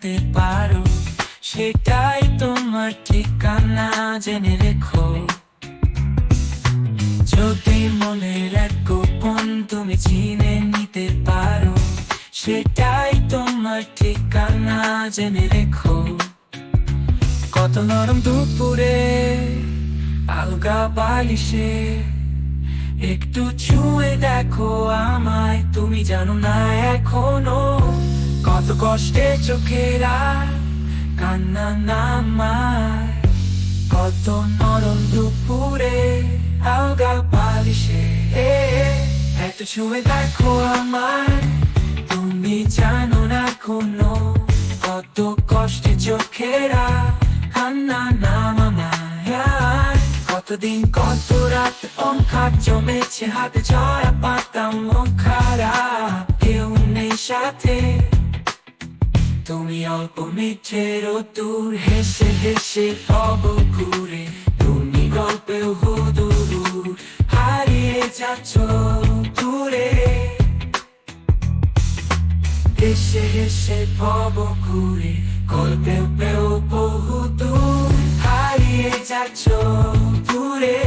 নিতে পারো, সেটাই তোমার ঠিকানা জেনে রেখো। যদি মনের এক গোপন তুমি চিনে নিতে পারো, সেটাই তোমার ঠিকানা জেনে রেখো। কত নরম দুপুরে আলগা বালিশে একটু ছুঁয়ে দেখো আমায়, তুমি জানো না এখনো কত কষ্টে চোখেরা কান্না নামায়। কত নরম দুপুরে আলগা বালিশে একটু ছুঁয়ে দেখো আমায়, তুমি জানো না কোনো কত কষ্টে চোখেরা কান্না নামায়। কতদিন কত রাত অঙ্কার জমেছে হাতে ঝরা পাতা মন খারাপ, কেউ নেই সাথে তুমি অল্প মিঠে রোদ্দুর হেসে হেসে হব ঘুরে, তুমি গল্পে হুদুর হারিয়ে যাচ্ছ দূরে। হেসে হেসে হব ঘুরে গল্পে বহুদূর হারিয়ে যাচ্ছ দূরে।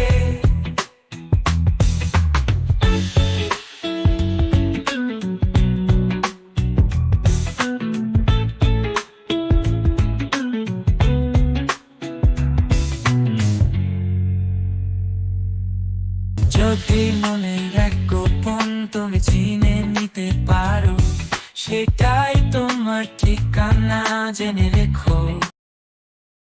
যদি মনের এক গোপন তুমি চিনে নিতে পারো, সেটাই তোমার ঠিকানা জেনে রেখো।